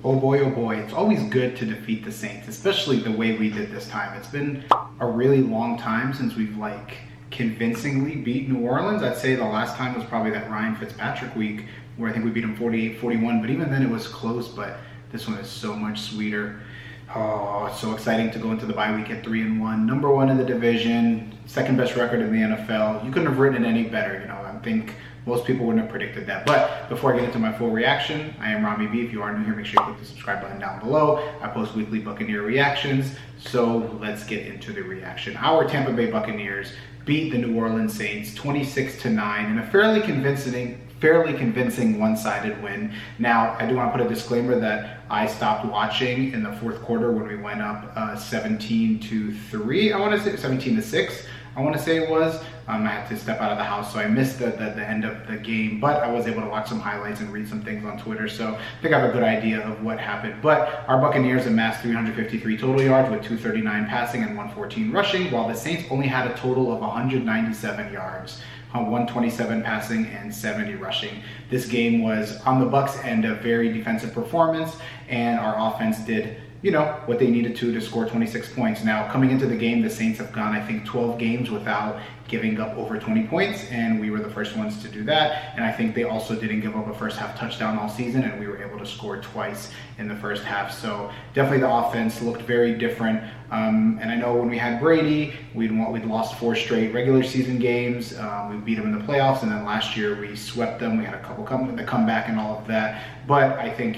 Oh boy, it's always good to defeat the Saints, especially the way we did this time. It's been a really long time since we've convincingly beat New Orleans. I'd say the last time was probably that Ryan Fitzpatrick week where I think we beat them 48-41, but even then it was close, but this one is so much sweeter. Oh, it's so exciting to go into the bye week at 3-1, number one in the division, second best record in the NFL. You couldn't have written it any better, I think most people wouldn't have predicted that. But before I get into my full reaction, I am Rami B. If you are new here, make sure you click the subscribe button down below. I post weekly Buccaneer reactions, so let's get into the reaction. Our Tampa Bay Buccaneers beat the New Orleans Saints 26-9 in a fairly convincing one-sided win. Now, I do want to put a disclaimer that I stopped watching in the fourth quarter when we went up 17-3. I want to say 17-6. I want to say it was. I had to step out of the house, so I missed the end of the game, but I was able to watch some highlights and read some things on Twitter, so I think I have a good idea of what happened. But our Buccaneers amassed 353 total yards with 239 passing and 114 rushing, while the Saints only had a total of 197 yards. 127 passing and 70 rushing. This game was on the Bucs' end a very defensive performance, and our offense did what they needed to score 26 points. Now, coming into the game, the Saints have gone, I think, 12 games without giving up over 20 points, and we were the first ones to do that. And I think they also didn't give up a first half touchdown all season, and we were able to score twice in the first half. So definitely the offense looked very different. And I know when we had Brady, we'd lost 4 straight regular season games. We beat them in the playoffs, and then last year we swept them. We had a couple the comeback and all of that. But I think,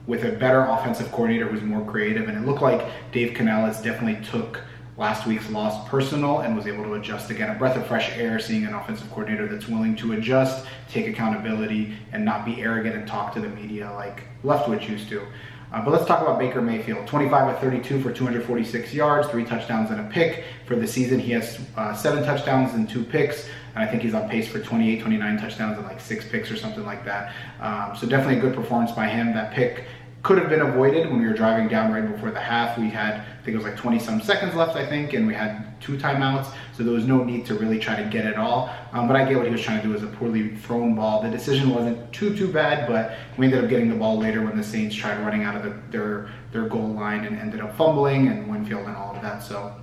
with a better offensive coordinator who's more creative, and it looked like Dave Canales definitely took last week's loss personal and was able to adjust again. A breath of fresh air seeing an offensive coordinator that's willing to adjust, take accountability, and not be arrogant and talk to the media like Leftwich used to. But let's talk about Baker Mayfield. 25 of 32 for 246 yards, 3 touchdowns and a pick. For the season, he has 7 touchdowns and 2 picks. And I think he's on pace for 28, 29 touchdowns and 6 picks or something like that. So definitely a good performance by him. That pick could have been avoided when we were driving down right before the half. We had, I think it was 20-some seconds left, I think, and we had 2 timeouts, so there was no need to really try to get it all. But I get what he was trying to do. It was a poorly thrown ball. The decision wasn't too bad, but we ended up getting the ball later when the Saints tried running out of their goal line and ended up fumbling and Winfield and all of that. So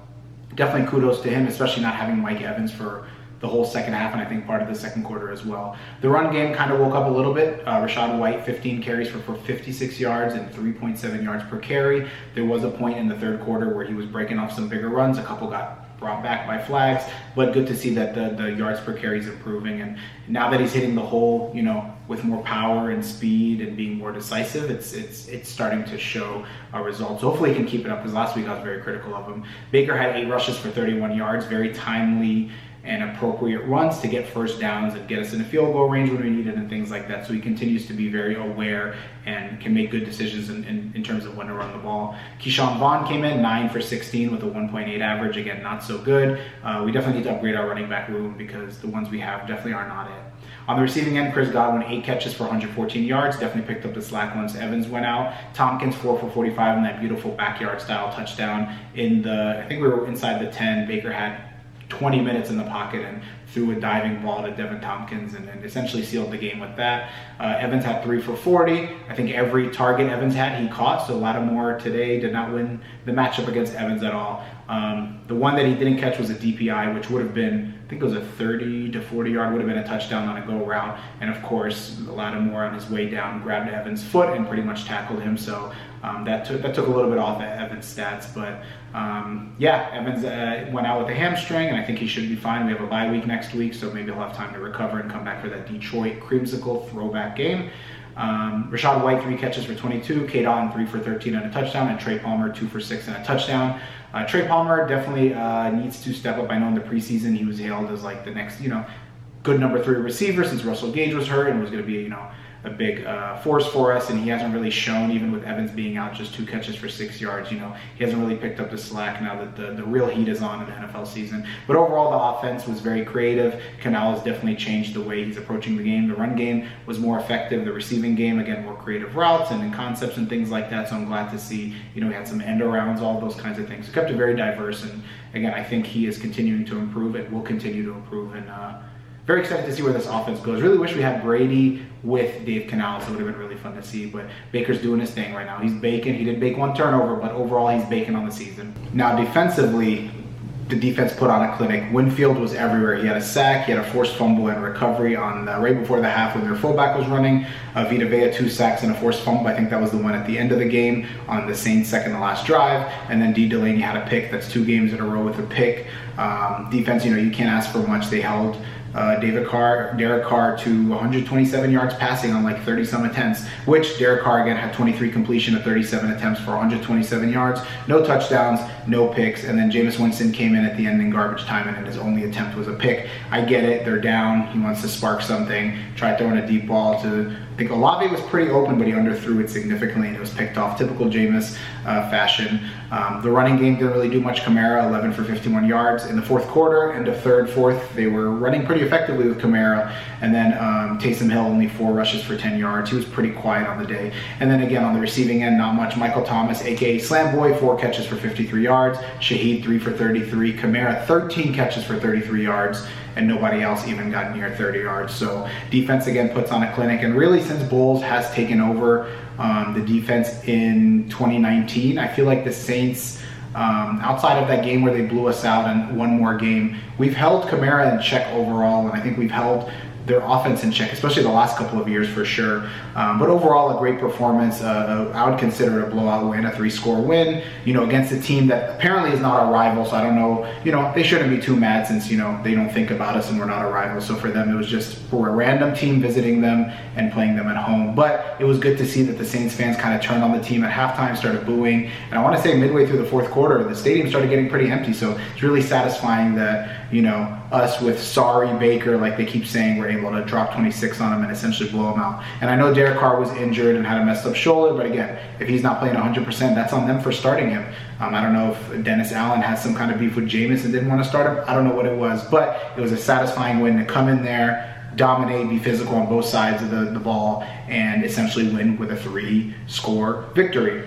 definitely kudos to him, especially not having Mike Evans for the whole second half, and I think part of the second quarter as well. The run game kind of woke up a little bit. Rachaad White, 15 carries for 56 yards and 3.7 yards per carry. There was a point in the third quarter where he was breaking off some bigger runs. A couple got brought back by flags, but good to see that the yards per carry is improving. And now that he's hitting the hole, with more power and speed and being more decisive, it's starting to show results. So hopefully he can keep it up, because last week I was very critical of him. Baker had 8 rushes for 31 yards, very timely and appropriate runs to get first downs and get us in a field goal range when we need it and things like that. So he continues to be very aware and can make good decisions in terms of when to run the ball. Keyshawn Vaughn came in 9 for 16 with a 1.8 average. Again, not so good. We definitely need to upgrade our running back room, because the ones we have definitely are not it. On the receiving end, Chris Godwin, 8 catches for 114 yards. Definitely picked up the slack once Evans went out. Tompkins, 4 for 45 in that beautiful backyard style touchdown. I think we were inside the 10. Baker had 20 minutes in the pocket and threw a diving ball to Devin Tompkins and essentially sealed the game with that. Evans had 3 for 40. I think every target Evans had, he caught. So Lattimore today did not win the matchup against Evans at all. The one that he didn't catch was a DPI, which would have been, I think it was a 30 to 40 yard, would have been a touchdown on a go route. And of course, Lattimore on his way down grabbed Evans' foot and pretty much tackled him. So that took a little bit off of Evans' stats. But yeah, Evans went out with a hamstring, and I think he should be fine. We have a bye week next week, so maybe he'll have time to recover and come back for that Detroit creamsicle throwback game. Rachaad White, 3 catches for 22. K. Dotton, 3 for 13 and a touchdown. And Trey Palmer, 2 for 6 and a touchdown. Trey Palmer definitely needs to step up. I know in the preseason he was hailed as the next, good number 3 receiver, since Russell Gage was hurt and was going to be, a big force for us, and he hasn't really shown, even with Evans being out, just 2 catches for 6 yards. He hasn't really picked up the slack now that the real heat is on in the NFL season. But overall, the offense was very creative. Canales definitely changed the way he's approaching the game. The run game was more effective. The receiving game, again, more creative routes and concepts and things like that. So I'm glad to see, he had some end arounds, all those kinds of things. So kept it very diverse, and again, I think he is continuing to improve. It will continue to improve, and very excited to see where this offense goes. Really wish we had Brady with Dave Canales. It would have been really fun to see, but Baker's doing his thing right now. He's baking. He did bake one turnover, but overall he's baking on the season. Now defensively, the defense put on a clinic. Winfield was everywhere. He had a sack, he had a forced fumble and recovery on right before the half when their fullback was running. Vita Vea 2 sacks and a forced fumble. I think that was the one at the end of the game on the Saints' second to last drive. And then D. Delaney had a pick. That's 2 games in a row with a pick. Defense, you can't ask for much. They held Derek Carr to 127 yards passing on like 30-some attempts, which Derek Carr again had 23 completion of 37 attempts for 127 yards, no touchdowns, no picks, and then Jameis Winston came in at the end in garbage time and his only attempt was a pick. I get it, they're down, he wants to spark something, tried throwing a deep ball to, I think Olave was pretty open, but he underthrew it significantly and it was picked off, typical Jameis fashion. The running game didn't really do much. Kamara 11 for 51 yards in the fourth quarter, end of third, fourth, they were running pretty effectively with Kamara, and then Taysom Hill only 4 rushes for 10 yards. He was pretty quiet on the day. And then again on the receiving end, not much. Michael Thomas, aka Slam Boy, 4 catches for 53 yards. Shaheed 3 for 33. Kamara 13 catches for 33 yards, and nobody else even got near 30 yards. So defense again puts on a clinic, and really since Bowles has taken over the defense in 2019, I feel like the Saints, outside of that game where they blew us out and one more game, we've held Kamara in check overall, and I think we've held their offense in check, especially the last couple of years for sure. But overall, a great performance. I would consider it a blowout win, a 3-score win, against a team that apparently is not a rival. So I don't know, they shouldn't be too mad since, they don't think about us and we're not a rival. So for them, it was just for a random team visiting them and playing them at home. But it was good to see that the Saints fans kind of turned on the team at halftime, started booing. And I want to say midway through the fourth quarter, the stadium started getting pretty empty. So it's really satisfying that, us with sorry Baker, like they keep saying, we're able to drop 26 on him and essentially blow him out. And I know Derek Carr was injured and had a messed up shoulder, but again, if he's not playing 100%, that's on them for starting him. I don't know if Dennis Allen has some kind of beef with Jameis and didn't want to start him. I don't know what it was, but it was a satisfying win to come in there, dominate, be physical on both sides of the ball, and essentially win with a 3-score victory.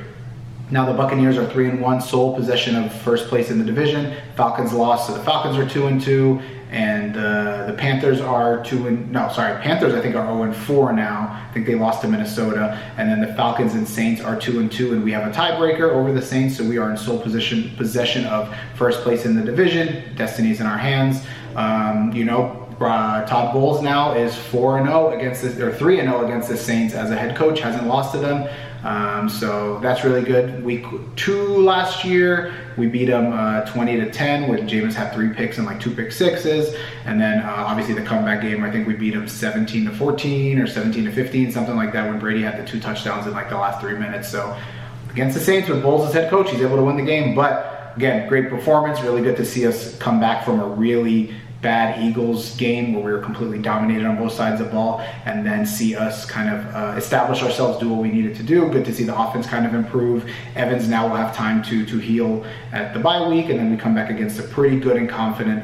Now the Buccaneers are 3-1, sole possession of first place in the division. Falcons lost, so the Falcons are 2-2, and the Panthers are Panthers I think are 0-4 now. I think they lost to Minnesota, and then the Falcons and Saints are 2-2, and we have a tiebreaker over the Saints, so we are in sole possession of first place in the division. Destiny's in our hands. Todd Bowles now is 4-0 against this, or 3-0 against the Saints as a head coach, hasn't lost to them. So that's really good. Week 2 last year, we beat them 20-10 when Jameis had 3 picks and like 2 pick sixes. And then obviously the comeback game, I think we beat them 17-14 or 17-15, something like that, when Brady had the 2 touchdowns in like the last 3 minutes. So against the Saints with Bowles as head coach, he's able to win the game. But again, great performance. Really good to see us come back from a really bad Eagles game where we were completely dominated on both sides of the ball, and then see us kind of establish ourselves, do what we needed to do. Good to see the offense kind of improve. Evans now will have time to heal at the bye week, and then we come back against a pretty good and confident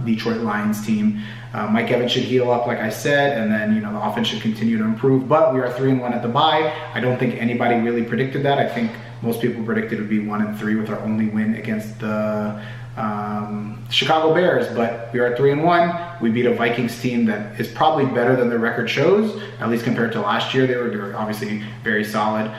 Detroit Lions team. Mike Evans should heal up, like I said, and then the offense should continue to improve. But we are 3-1 at the bye. I don't think anybody really predicted that. I think most people predicted it would be 1-3 with our only win against the Chicago Bears, but we are at 3-1. We beat a Vikings team that is probably better than their record shows, at least compared to last year. They were obviously very solid.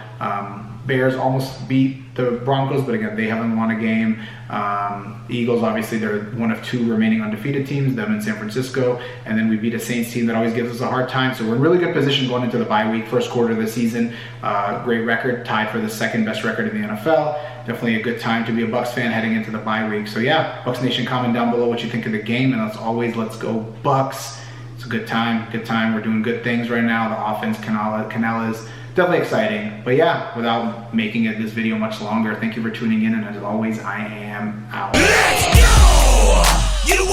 Bears almost beat the Broncos, but again, they haven't won a game. The Eagles, obviously, they're one of 2 remaining undefeated teams, them in San Francisco. And then we beat a Saints team that always gives us a hard time. So we're in really good position going into the bye week, first quarter of the season. Great record, tied for the 2nd best record in the NFL. Definitely a good time to be a Bucs fan heading into the bye week. So yeah, Bucs Nation, comment down below what you think of the game. And as always, let's go Bucs. It's a good time. We're doing good things right now. The offense, Canales, definitely exciting. But yeah, without making this video much longer, thank you for tuning in, and as always, I am out. Let's go! You